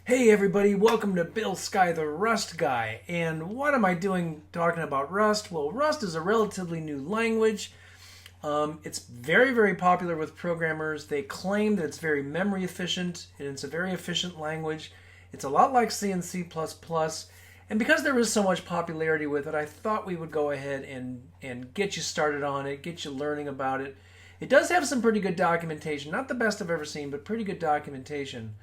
Hey everybody, welcome to Bill Sky the Rust Guy. And what am I doing talking about Rust? Well, Rust is a relatively new language. It's very popular with programmers. They claim that it's very memory efficient and it's a very efficient language. It's a lot like C and C++. And because there is so much popularity with it, I thought we would go ahead and get you started on it, get you learning about it. It does have some pretty good documentation. Not the best I've ever seen, but pretty good documentation.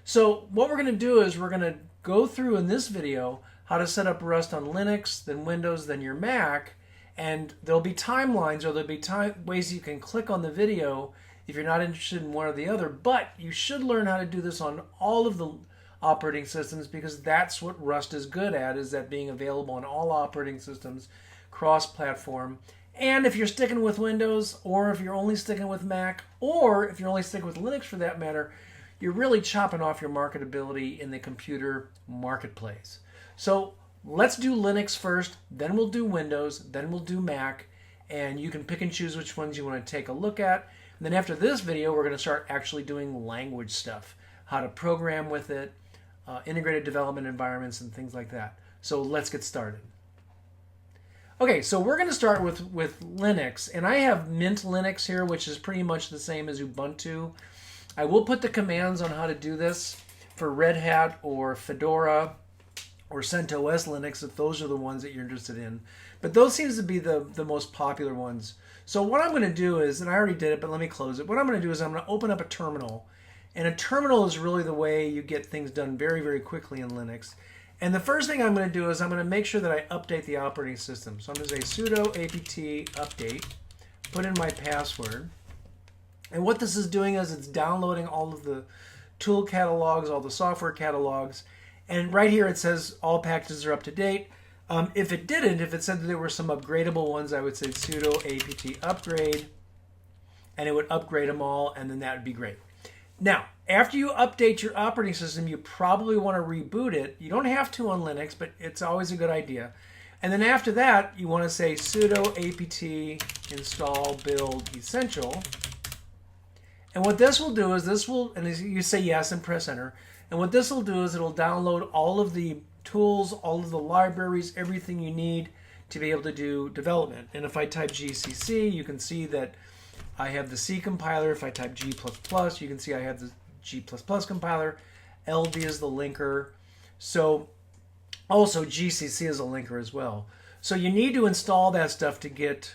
So what we're going to do is we're going to go through in this video how to set up Rust on Linux, then Windows, then your Mac, and there'll be timelines or there'll be ways you can click on the video if you're not interested in one or the other, but you should learn how to do this on all of the operating systems because that's what Rust is good at, is that being available on all operating systems, cross-platform. And if you're sticking with Windows, or if you're only sticking with Mac, or if you're only sticking with Linux for that matter, you're really chopping off your marketability in the computer marketplace. So let's do Linux first, then we'll do Windows, then we'll do Mac, and you can pick and choose which ones you want to take a look at. And then after this video, we're going to start actually doing language stuff, how to program with it, integrated development environments, and things like that. So let's get started. Okay, so we're going to start with Linux, and I have Mint Linux here, which is pretty much the same as Ubuntu. I will put the commands on how to do this for Red Hat or Fedora or CentOS Linux if those are the ones that you're interested in. But those seems to be the most popular ones. So what I'm going to do is, and I already did it, but let me close it. What I'm going to do is I'm going to open up a terminal. And a terminal is really the way you get things done very quickly in Linux. And the first thing I'm going to do is I'm going to make sure that I update the operating system. So I'm going to say sudo apt update, put in my password. And what this is doing is it's downloading all of the tool catalogs, all the software catalogs. And right here it says all packages are up to date. If it didn't, if it said that there were some upgradable ones, I would say sudo apt upgrade. And it would upgrade them all, and then that would be great. Now, after you update your operating system, you probably want to reboot it. You don't have to on Linux, but it's always a good idea. And then after that, you want to say sudo apt install build essential. And what this will do is and you say yes and press enter. And what this will do is it'll download all of the tools, all of the libraries, everything you need to be able to do development. And if I type GCC, you can see that I have the C compiler. If I type G++, you can see I have the G++ compiler. LD is the linker. So also GCC is a linker as well. So you need to install that stuff to get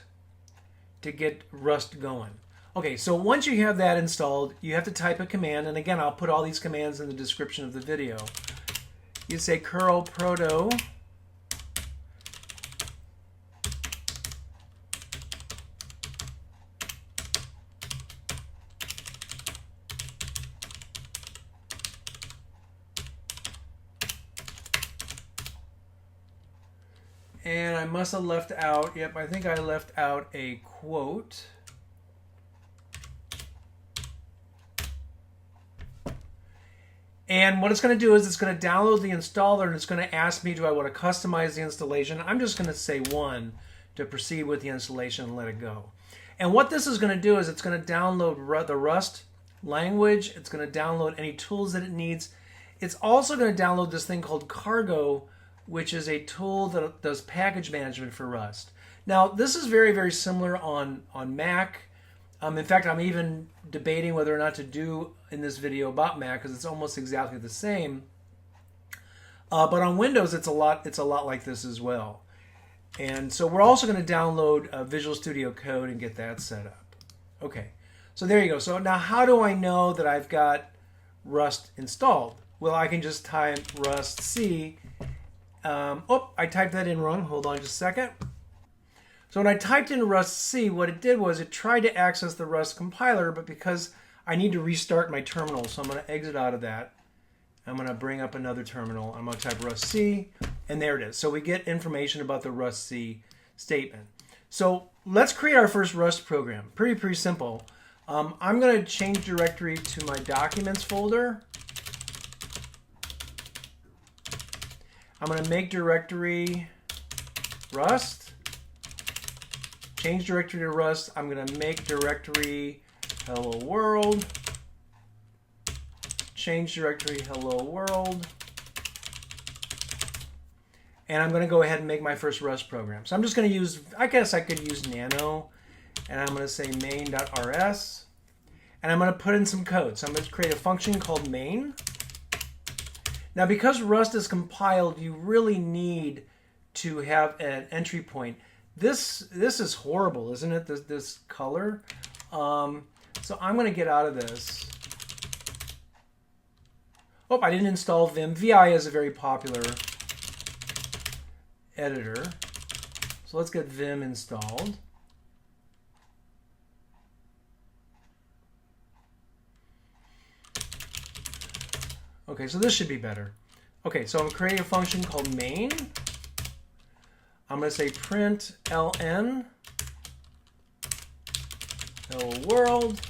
Rust going. Okay, so once you have that installed, you have to type a command, and again, I'll put all these commands in the description of the video. You say curl proto and I must have left out, yep, I think I left out a quote. And what it's going to do is it's going to download the installer and it's going to ask me, do I want to customize the installation? I'm just going to say 1 to proceed with the installation and let it go. And what this is going to do is it's going to download the Rust language. It's going to download any tools that it needs. It's also going to download this thing called Cargo, which is a tool that does package management for Rust. Now, this is very similar on Mac. In fact, I'm even debating whether or not to do in this video about Mac because it's almost exactly the same. But on Windows, it's a lot like this as well. And so we're also going to download Visual Studio Code and get that set up. Okay, so there you go. So now how do I know that I've got Rust installed? Well, I can just type rust c. I typed that in wrong. Hold on just a second. So when I typed in rust c, what it did was it tried to access the Rust compiler, but because I need to restart my terminal, so I'm going to exit out of that. I'm going to bring up another terminal. I'm going to type rust c, and there it is. So we get information about the rust c statement. So let's create our first Rust program. Pretty simple. I'm going to change directory to my documents folder. I'm going to make directory Rust. Change directory to Rust. I'm going to make directory hello world. change directory hello world. And I'm going to go ahead and make my first Rust program. So I'm just going to use, I guess I could use nano. And I'm going to say main.rs. And I'm going to put in some code. So I'm going to create a function called main. Now, because Rust is compiled, you really need to have an entry point. This is horrible, isn't it? This color. So I'm going to get out of this. Oh, I didn't install Vim. VI is a very popular editor. So let's get Vim installed. Okay, so this should be better. Okay, so I'm creating a function called main. I'm going to say print ln hello world.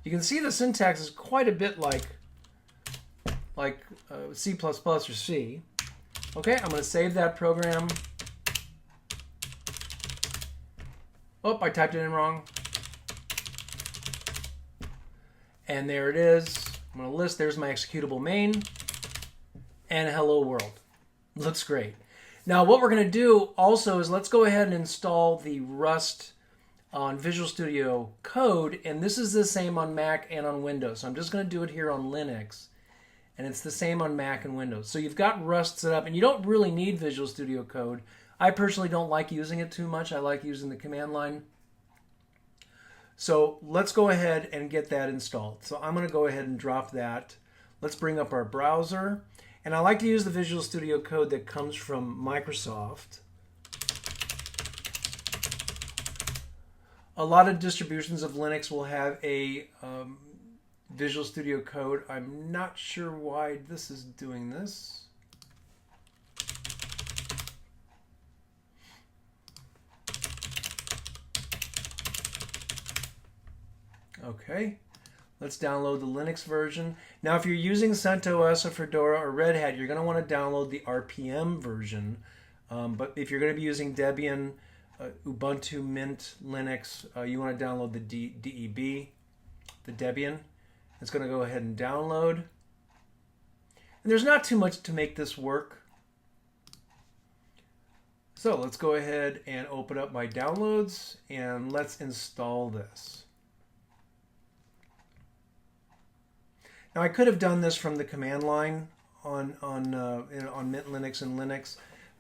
You can see the syntax is quite a bit like C++ or C. Okay, I'm going to save that program. Oh, I typed it in wrong. And there it is. I'm going to list, there's my executable main and hello world. Looks great. Now what we're going to do also is let's go ahead and install the Rust on Visual Studio Code, and this is the same on Mac and on Windows. So I'm just going to do it here on Linux, and it's the same on Mac and Windows. So you've got Rust set up, and you don't really need Visual Studio Code. I personally don't like using it too much. I like using the command line. So let's go ahead and get that installed. So I'm going to go ahead and drop that. Let's bring up our browser. And I like to use the Visual Studio Code that comes from Microsoft. A lot of distributions of Linux will have a Visual Studio Code. I'm not sure why this is doing this. Okay, let's download the Linux version. Now, if you're using CentOS or Fedora or Red Hat, you're going to want to download the RPM version. But if you're going to be using Debian, Ubuntu, Mint, Linux, you want to download the DEB, the Debian. It's going to go ahead and download. And there's not too much to make this work. So let's go ahead and open up my downloads and let's install this. Now I could have done this from the command line on Mint Linux and Linux,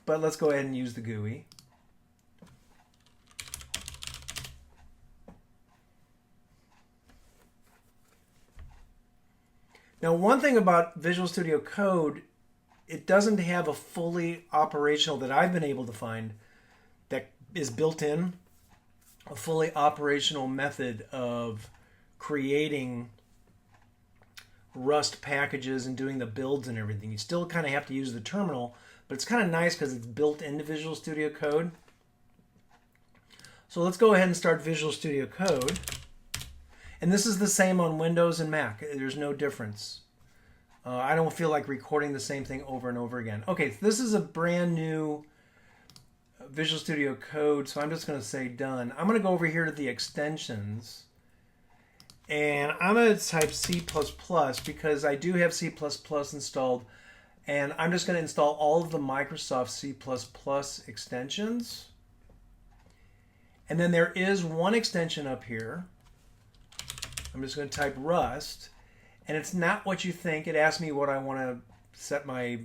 but let's go ahead and use the GUI. Now, one thing about Visual Studio Code, it doesn't have a fully operational, that I've been able to find, that is built in, a fully operational method of creating Rust packages and doing the builds and everything. You still kind of have to use the terminal, but it's kind of nice because it's built into Visual Studio Code. So let's go ahead and start Visual Studio Code. And this is the same on Windows and Mac. There's no difference. I don't feel like recording the same thing over and over again. Okay, so this is a brand new Visual Studio Code, so I'm just going to say done. I'm going to go over here to the extensions. And I'm going to type C++ because I do have C++ installed. And I'm just going to install all of the Microsoft C++ extensions. And then there is one extension up here. I'm just going to type Rust. And it's not what you think. It asks me what I want to set my,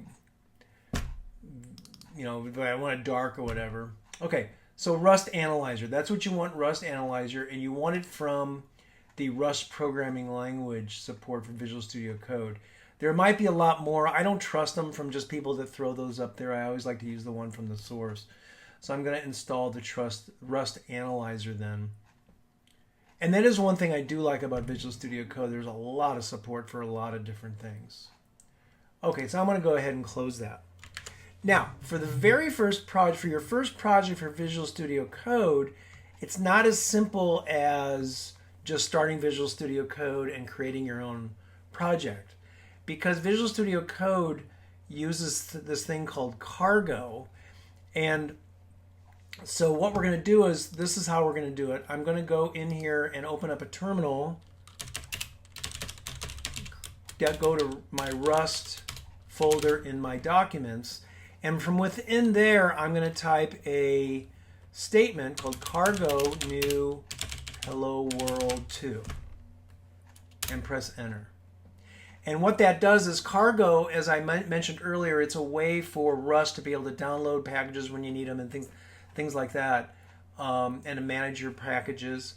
if I want it dark or whatever. Okay, so Rust Analyzer. That's what you want, Rust Analyzer. And you want it from the Rust programming language support for Visual Studio Code. There might be a lot more. I don't trust them from just people that throw those up there. I always like to use the one from the source. So I'm going to install the Rust Analyzer then. And that is one thing I do like about Visual Studio Code. There's a lot of support for a lot of different things. Okay, so I'm going to go ahead and close that. Now, for the very first project, for your first project for Visual Studio Code, it's not as simple as just starting Visual Studio Code and creating your own project. Because Visual Studio Code uses this thing called cargo. And so what we're going to do is, this is how we're going to do it. I'm going to go in here and open up a terminal. go to my Rust folder in my documents, and from within there I'm going to type a statement called cargo new hello world 2 and press enter. And what that does is cargo, as I mentioned earlier, it's a way for Rust to be able to download packages when you need them and things like that, and to manage your packages.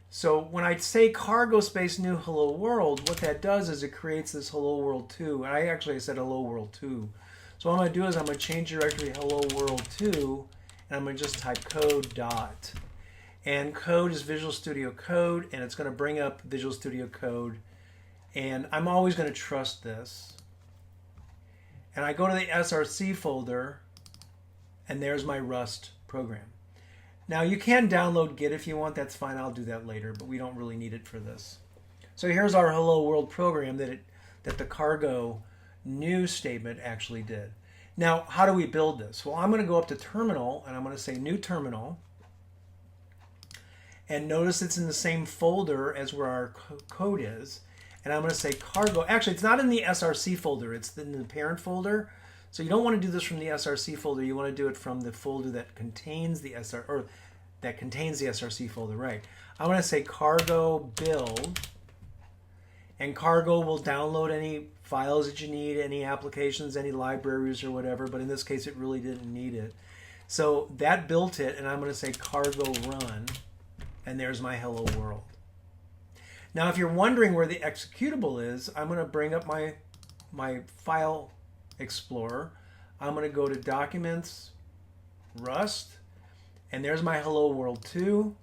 So when I say cargo space new hello world, what that does is it creates this hello world 2. And I said hello world 2. So what I'm going to do is I'm going to change directory hello world 2, and I'm going to just type code dot. And code is Visual Studio Code, and it's going to bring up Visual Studio Code. And I'm always going to trust this. And I go to the src folder, and there's my Rust program. Now you can download Git if you want, that's fine, I'll do that later, but we don't really need it for this. So here's our hello world program that the cargo new statement actually did. Now, how do we build this? Well, I'm going to go up to terminal, and I'm going to say new terminal. And notice it's in the same folder as where our code is. And I'm going to say cargo. Actually, it's not in the src folder. It's in the parent folder. So you don't want to do this from the src folder. You want to do it from the folder that contains the src folder, right? I'm going to say cargo build. And cargo will download any files that you need, any applications, any libraries or whatever. But in this case, it really didn't need it. So that built it. And I'm going to say cargo run. And there's my hello world. Now, if you're wondering where the executable is, I'm going to bring up my file explorer. I'm going to go to Documents, Rust, and there's my hello world 2.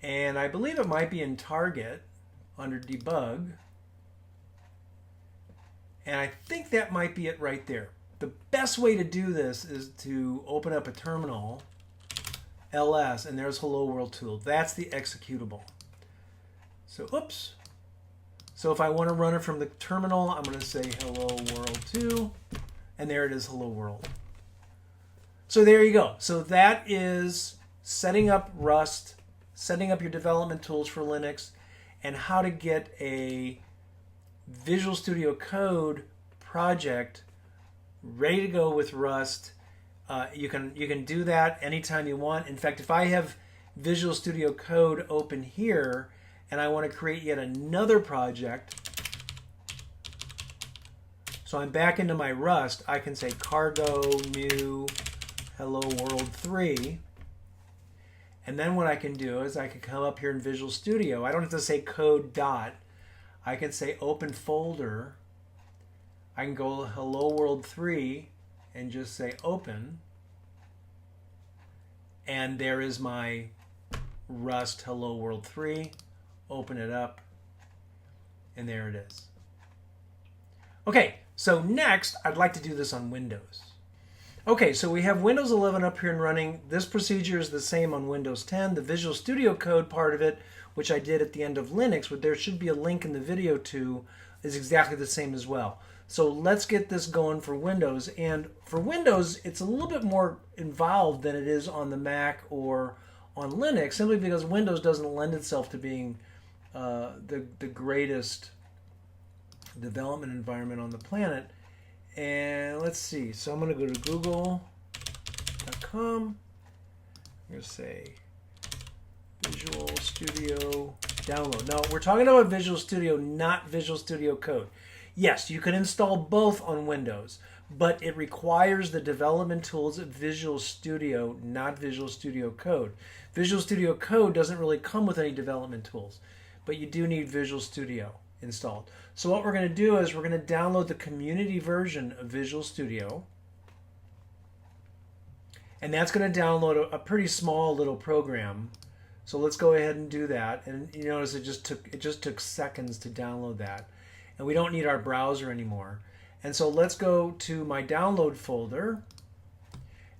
And I believe it might be in Target under Debug. And I think that might be it right there. The best way to do this is to open up a terminal, ls, and there's hello world 2. That's the executable. So, oops. So if I want to run it from the terminal, I'm going to say hello world 2, and there it is, hello world. So there you go. So that is setting up Rust, setting up your development tools for Linux, and how to get a Visual Studio Code project ready to go with Rust. You can do that anytime you want. In fact, if I have Visual Studio Code open here, and I want to create yet another project, so I'm back into my Rust, I can say cargo new hello world 3, and then what I can do is I can come up here in Visual Studio. I don't have to say code dot. I can say open folder. I can go hello world 3 and just say open, and there is my Rust hello world 3. Open it up, and there it is. Okay, so next I'd like to do this on Windows. Okay, so we have Windows 11 up here and running. This procedure is the same on Windows 10. The Visual Studio Code part of it, which I did at the end of Linux, but there should be a link in the video to, is exactly the same as well. So let's get this going for Windows. And for Windows, it's a little bit more involved than it is on the Mac or on Linux, simply because Windows doesn't lend itself to being the greatest development environment on the planet. And let's see. So I'm going to go to google.com. I'm going to say Visual Studio download. Now, we're talking about Visual Studio, not Visual Studio Code. Yes, you can install both on Windows, but it requires the development tools of Visual Studio, not Visual Studio Code. Visual Studio Code doesn't really come with any development tools, but you do need Visual Studio installed. So what we're going to do is we're going to download the community version of Visual Studio, and that's going to download a pretty small little program. So let's go ahead and do that. And you notice it just took seconds to download that, and we don't need our browser anymore. And so let's go to my download folder,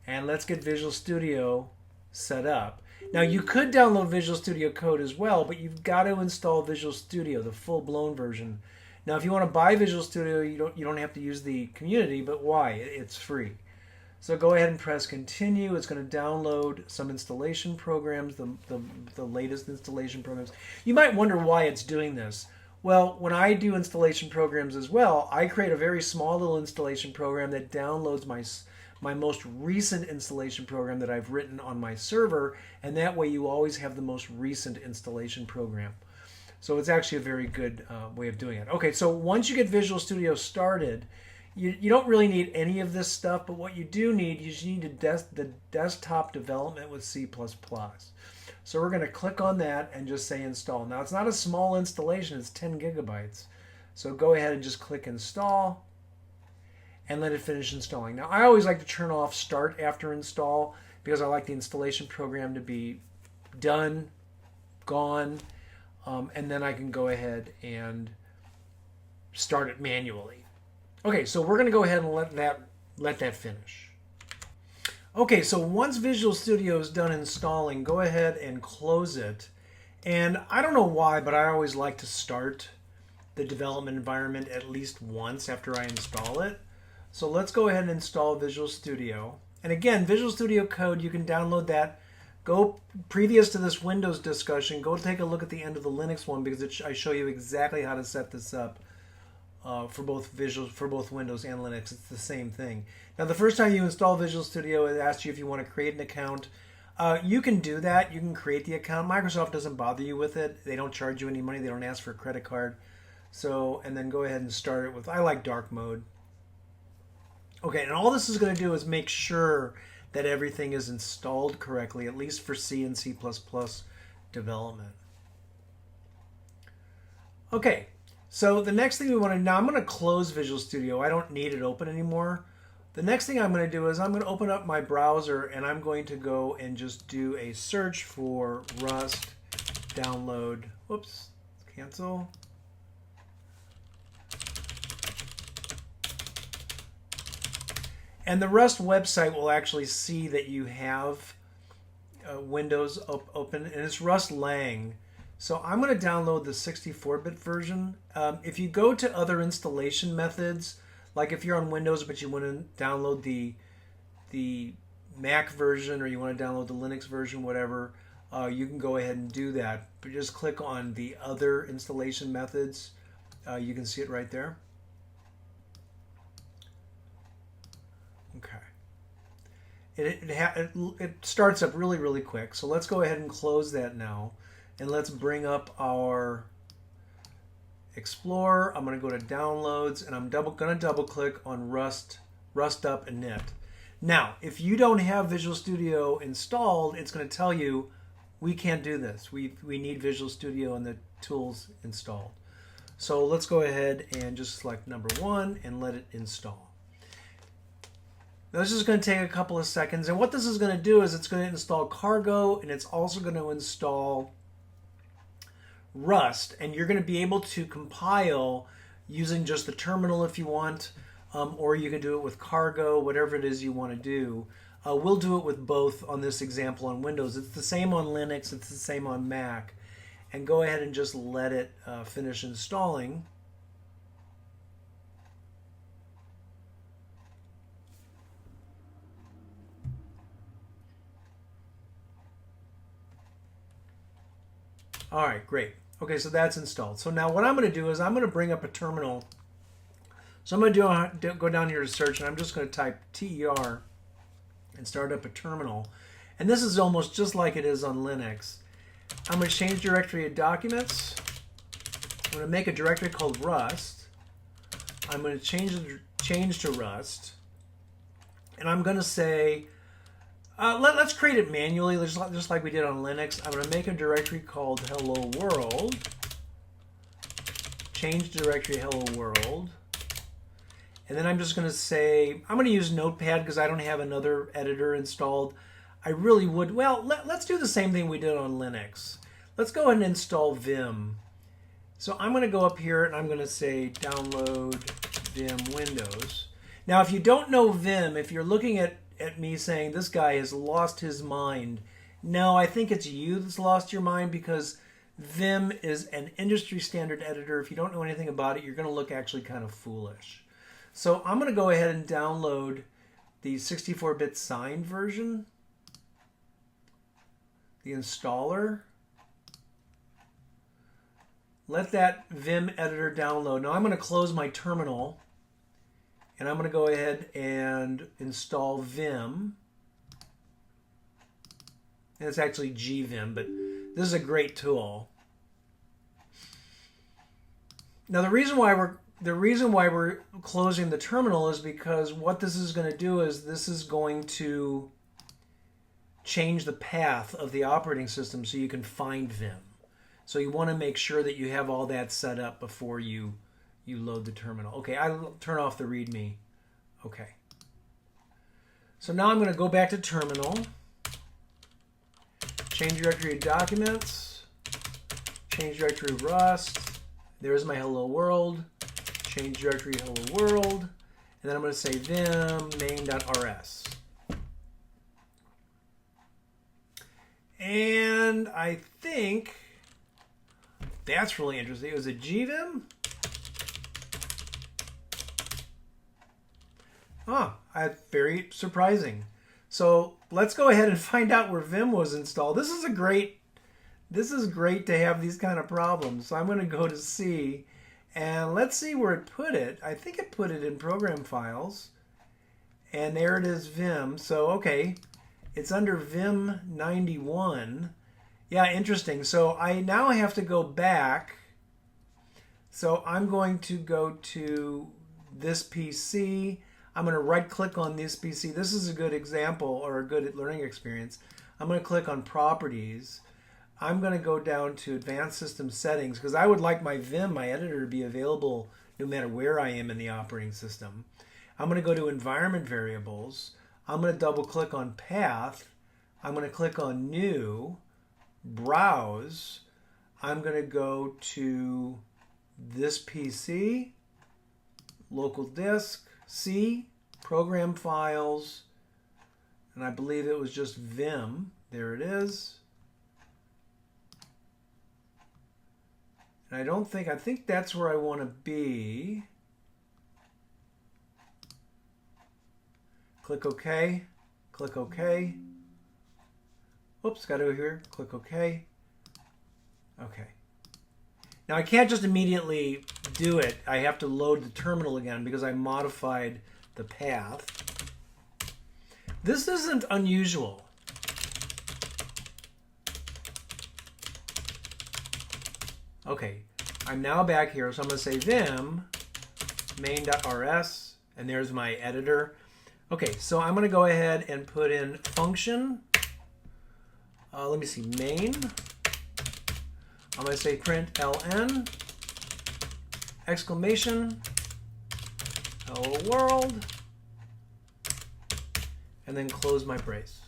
and let's get Visual Studio set up. Now you could download Visual Studio Code as well, but you've got to install Visual Studio, the full-blown version. Now if you want to buy Visual Studio, you don't have to use the community, but why? It's free. So go ahead and press continue. It's going to download some installation programs, the latest installation programs. You might wonder why it's doing this. Well, when I do installation programs as well, I create a very small little installation program that downloads my most recent installation program that I've written on my server, and that way you always have the most recent installation program. So it's actually a very good way of doing it. Okay, so once you get Visual Studio started, you don't really need any of this stuff, but what you do need is you need the desktop development with C++. So we're going to click on that and just say install. Now it's not a small installation, it's 10 gigabytes. So go ahead and just click install and let it finish installing. Now I always like to turn off start after install because I like the installation program to be done, gone, and then I can go ahead and start it manually. Okay, so we're going to go ahead and let that finish. Okay, so once Visual Studio is done installing, go ahead and close it. And I don't know why, but I always like to start the development environment at least once after I install it. So let's go ahead and install Visual Studio. And again, Visual Studio Code, you can download that. Go previous to this Windows discussion, go take a look at the end of the Linux one because I show you exactly how to set this up for both Windows and Linux. It's the same thing. Now, the first time you install Visual Studio, it asks you if you want to create an account. You can do that. You can create the account. Microsoft doesn't bother you with it. They don't charge you any money. They don't ask for a credit card. So, and then go ahead and start it with, I like dark mode. Okay, and all this is going to do is make sure that everything is installed correctly, at least for C and C++ development. Okay, so the next thing we want to, now I'm going to close Visual Studio. I don't need it open anymore. The next thing I'm going to do is I'm going to open up my browser and I'm going to go and just do a search for Rust download. Whoops, cancel. And the Rust website will actually see that you have Windows open, and it's Rust Lang. So I'm going to download the 64-bit version. If you go to other installation methods, like if you're on Windows but you want to download the Mac version or you want to download the Linux version, whatever, you can go ahead and do that. But just click on the other installation methods. You can see it right there. Okay. It starts up really, really quick. So let's go ahead and close that now. And let's bring up our Explorer. I'm going to go to Downloads, and I'm going to double click on Rust Up Init. Now, if you don't have Visual Studio installed, it's going to tell you we can't do this. We need Visual Studio and the tools installed. So let's go ahead and just select number 1 and let it install. Now, this is going to take a couple of seconds, and what this is going to do is it's going to install Cargo, and it's also going to install Rust, and you're going to be able to compile using just the terminal if you want, or you can do it with Cargo, whatever it is you want to do. We'll do it with both on this example on Windows. It's the same on Linux, it's the same on Mac. And go ahead and just let it finish installing. All right, great. Okay, so that's installed. So now what I'm going to do is I'm going to bring up a terminal. So I'm going to go down here to search, and I'm just going to type TER and start up a terminal. And this is almost just like it is on Linux. I'm going to change directory of documents. I'm going to make a directory called Rust. I'm going to change to Rust. And I'm going to say, let's create it manually, just like we did on Linux. I'm going to make a directory called Hello World. Change directory Hello World. And then I'm just going to say, I'm going to use Notepad because I don't have another editor installed. I really would, well, let's do the same thing we did on Linux. Let's go ahead and install Vim. So I'm going to go up here and I'm going to say download Vim Windows. Now, if you don't know Vim, if you're looking at me saying this guy has lost his mind, no, I think it's you that's lost your mind, because Vim is an industry standard editor. If you don't know anything about it, you're going to look actually kind of foolish. So I'm going to go ahead and download the 64-bit signed version, the installer, let that Vim editor download. Now I'm going to close my terminal, and I'm going to go ahead and install Vim. And it's actually gvim, but this is a great tool. Now the reason why we're closing the terminal is because what this is going to do is this is going to change the path of the operating system so you can find Vim. So you want to make sure that you have all that set up before you load the terminal. Okay, I'll turn off the README. Okay. So now I'm going to go back to terminal. Change directory of documents, change directory of Rust, there's my hello world, change directory hello world, and then I'm going to say vim main.rs. And I think that's really interesting. It was a gvim? That's very surprising. So let's go ahead and find out where Vim was installed. This is great to have these kind of problems. So I'm going to go to C, and let's see where it put it. I think it put it in program files, and there it is, Vim. So okay, it's under Vim 91. Yeah, interesting. So I now have to go back. So I'm going to go to this PC. I'm going to right click on this PC. This is a good example or a good learning experience. I'm going to click on properties. I'm going to go down to advanced system settings because I would like my Vim, my editor, to be available no matter where I am in the operating system. I'm going to go to environment variables. I'm going to double click on path. I'm going to click on new, browse. I'm going to go to this PC, local disk, C, program files, and I believe it was just Vim. There it is. And I think that's where I want to be. Click OK. Click OK. Oops, got to go here. Click OK. Okay. Now I can't just immediately do it. I have to load the terminal again because I modified the path. This isn't unusual. Okay, I'm now back here, so I'm going to say vim main.rs, and there's my editor. Okay, so I'm going to go ahead and put in function. Let me see, main. I'm going to say print ln, exclamation, hello world, and then close my brace.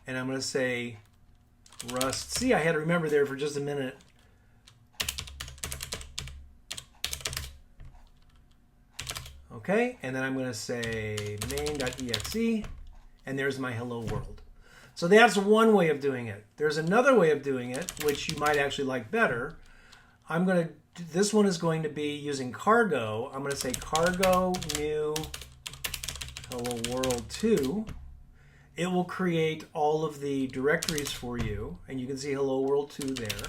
And I'm going to say Rust. See, I had to remember there for just a minute. Okay, and then I'm going to say main.exe, and there's my hello world. So that's one way of doing it. There's another way of doing it, which you might actually like better. This one is going to be using cargo. I'm going to say cargo new hello world 2. It will create all of the directories for you, and you can see hello world 2 there.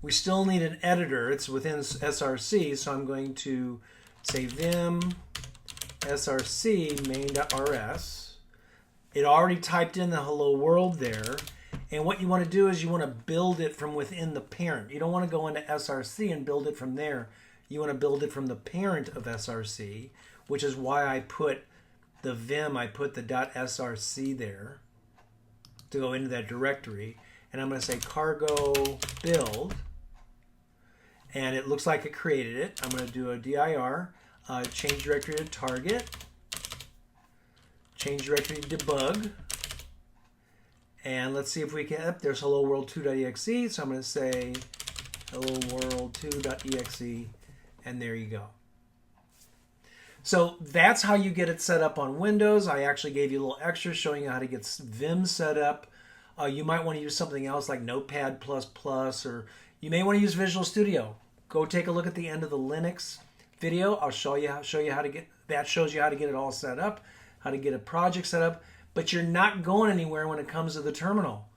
We still need an editor. It's within src, so I'm going to say vim src main.rs. It already typed in the hello world there, and what you want to do is you want to build it from within the parent. You don't want to go into src and build it from there. You want to build it from the parent of src, which is why I put the vim, I put the .src there to go into that directory, and I'm going to say cargo build, and it looks like it created it. I'm going to do a dir, change directory to target, change directory to debug, and let's see if we can, there's hello world2.exe, so I'm going to say hello world2.exe, and there you go. So that's how you get it set up on Windows. I actually gave you a little extra showing you how to get Vim set up. You might want to use something else like Notepad++, or you may want to use Visual Studio. Go take a look at the end of the Linux video. I'll show you how to get, that shows you how to get it all set up, how to get a project set up. but you're not going anywhere when it comes to the terminal.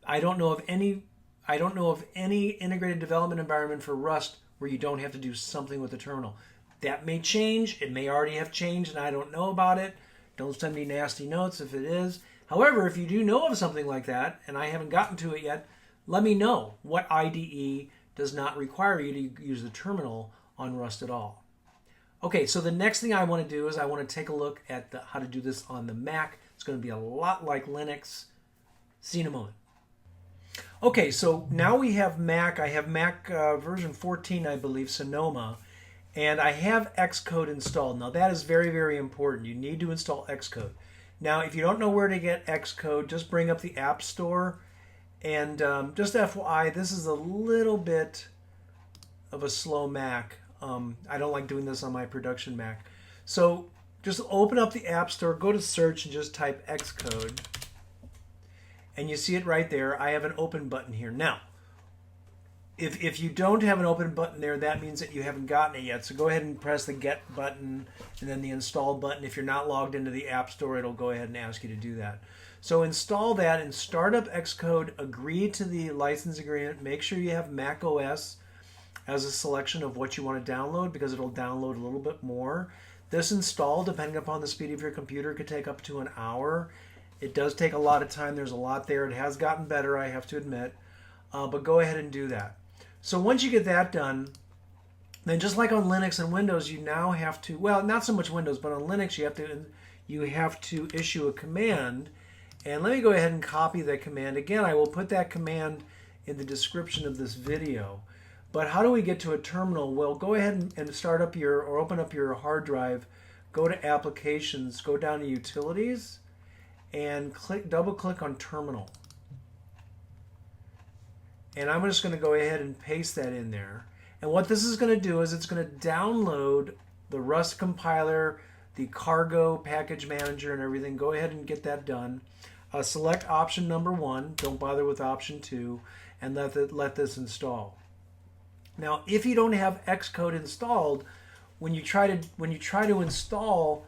I don't know of any integrated development environment for Rust where you don't have to do something with the terminal. That may change. It may already have changed and I don't know about it. Don't send me nasty notes if it is. However, if you do know of something like that and I haven't gotten to it yet, let me know what IDE does not require you to use the terminal on Rust at all. Okay, so the next thing I want to do is I want to take a look at how to do this on the Mac. It's going to be a lot like Linux. See you in a moment. Okay, so now we have Mac. I have Mac version 14, I believe, Sonoma, and I have Xcode installed. Now that is very, very important. You need to install Xcode. Now, if you don't know where to get Xcode, just bring up the App Store. And just FYI, this is a little bit of a slow Mac. I don't like doing this on my production Mac. So just open up the App Store, go to search, and just type Xcode. And you see it right there. I have an open button here. Now, if you don't have an open button there, that means that you haven't gotten it yet. So go ahead and press the Get button and then the Install button. If you're not logged into the App Store, it'll go ahead and ask you to do that. So install that and start up Xcode. Agree to the license agreement. Make sure you have Mac OS as a selection of what you want to download because it'll download a little bit more. This install, depending upon the speed of your computer, could take up to an hour. It does take a lot of time. There's a lot there. It has gotten better, I have to admit. But go ahead and do that. So once you get that done, then just like on Linux and Windows, you now have to, well, not so much Windows, but on Linux, you have to issue a command. And let me go ahead and copy that command. Again, I will put that command in the description of this video. But how do we get to a terminal? Well, go ahead and start up or open up your hard drive, go to Applications, go down to Utilities, and double click on Terminal. And I'm just going to go ahead and paste that in there. And what this is going to do is it's going to download the Rust compiler, the cargo package manager and everything. Go ahead and get that done. Select option number 1. Don't bother with option 2. And let this install. Now, if you don't have Xcode installed, when you try to install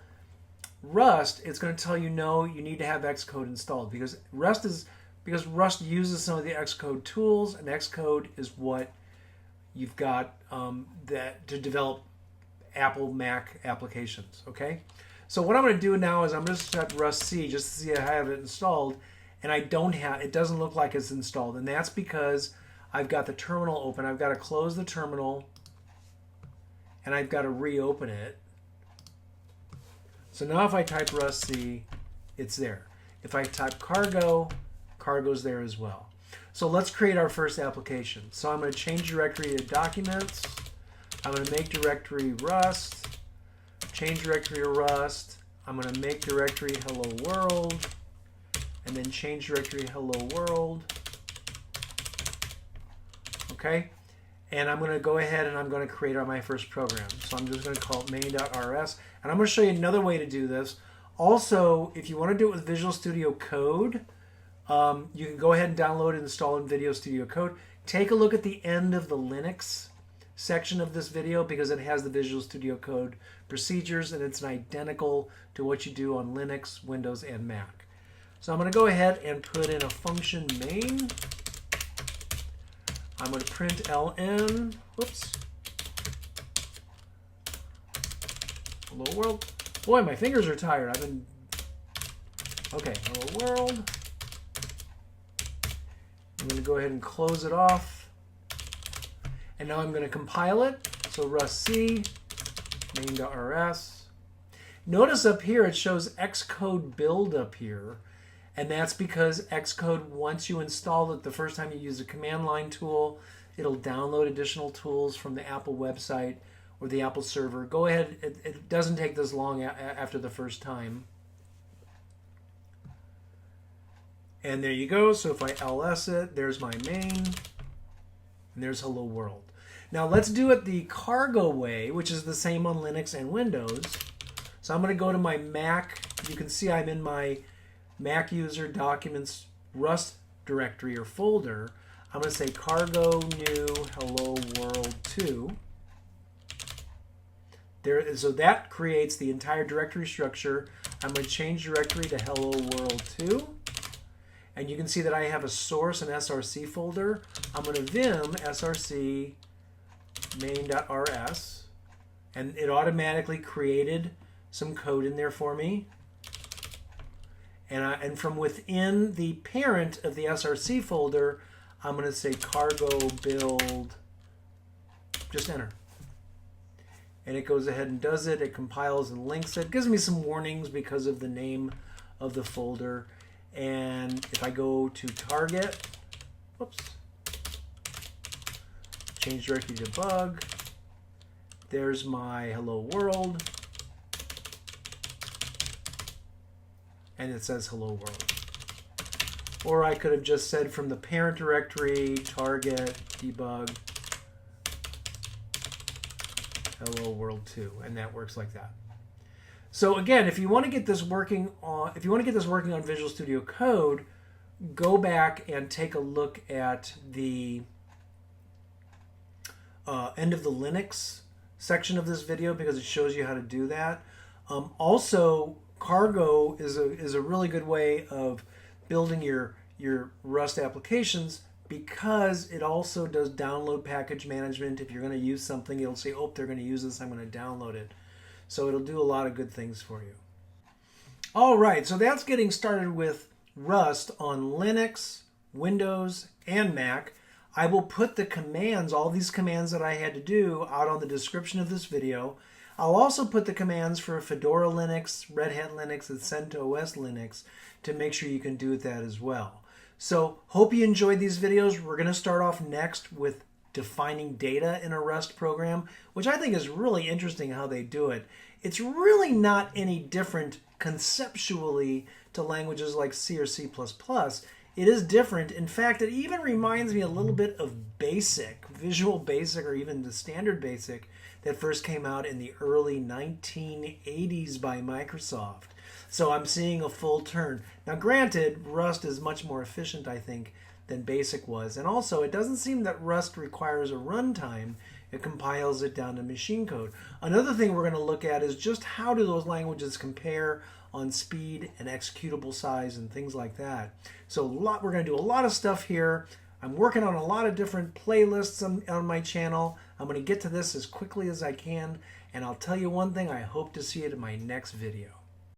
Rust, it's going to tell you no, you need to have Xcode installed because Rust uses some of the Xcode tools, and Xcode is what you've got to develop Apple Mac applications. Okay, so what I'm going to do now is I'm going to set Rust C just to see I have it installed, and it doesn't look like it's installed, and that's because I've got the terminal open. I've got to close the terminal, and I've got to reopen it. So now if I type Rust C, it's there. If I type cargo, cargo's there as well. So let's create our first application. So I'm going to change directory to documents. I'm going to make directory Rust. Change directory to Rust. I'm going to make directory hello world. And then change directory hello world. Okay. And I'm going to go ahead and I'm going to create my first program. So I'm just going to call it main.rs. And I'm going to show you another way to do this. Also, if you want to do it with Visual Studio Code, you can go ahead and download and install in Visual Studio Code. Take a look at the end of the Linux section of this video because it has the Visual Studio Code procedures and it's identical to what you do on Linux, Windows, and Mac. So I'm going to go ahead and put in a function main. I'm going to print ln. Whoops. Hello world. Boy, my fingers are tired. Okay, hello world. I'm going to go ahead and close it off. And now I'm going to compile it. So Rust C, main.rs. Notice up here it shows Xcode build up here. And that's because Xcode, once you install it, the first time you use a command line tool, it'll download additional tools from the Apple website or the Apple server. Go ahead. It doesn't take this long after the first time. And there you go. So if I ls it, there's my main. And there's hello world. Now let's do it the cargo way, which is the same on Linux and Windows. So I'm going to go to my Mac. You can see I'm in my Mac user documents Rust directory or folder. I'm going to say cargo new hello world 2. So that creates the entire directory structure. I'm going to change directory to hello world 2. And you can see that I have a source and src folder. I'm going to vim src main.rs, and it automatically created some code in there for me. And from within the parent of the src folder, I'm going to say cargo build, just enter. And it goes ahead and does it. It compiles and links it. Gives me some warnings because of the name of the folder. And if I go to target, whoops, change directory to debug, there's my hello world. And it says hello world. Or I could have just said from the parent directory, target, debug, hello world 2, and that works like that. So again, if you want to get this working on Visual Studio Code, go back and take a look at the end of the Linux section of this video because it shows you how to do that. Also, Cargo is a really good way of building your Rust applications because it also does download package management. If you're going to use something, it'll say, oh, they're going to use this, I'm going to download it. So it'll do a lot of good things for you. All right, so that's getting started with Rust on Linux, Windows, and Mac. I will put the commands, all these commands that I had to do, out on the description of this video. I'll also put the commands for Fedora Linux, Red Hat Linux, and CentOS Linux to make sure you can do that as well. So hope you enjoyed these videos. We're going to start off next with defining data in a Rust program, which I think is really interesting how they do it. It's really not any different conceptually to languages like C or C++. It is different. In fact, it even reminds me a little bit of BASIC, Visual Basic, or even the Standard Basic that first came out in the early 1980s by Microsoft. So I'm seeing a full turn. Now granted, Rust is much more efficient, I think, than BASIC was. And also, it doesn't seem that Rust requires a runtime. It compiles it down to machine code. Another thing we're going to look at is just how do those languages compare on speed and executable size and things like that. So we're going to do a lot of stuff here. I'm working on a lot of different playlists on my channel. I'm going to get to this as quickly as I can. And I'll tell you one thing, I hope to see it in my next video.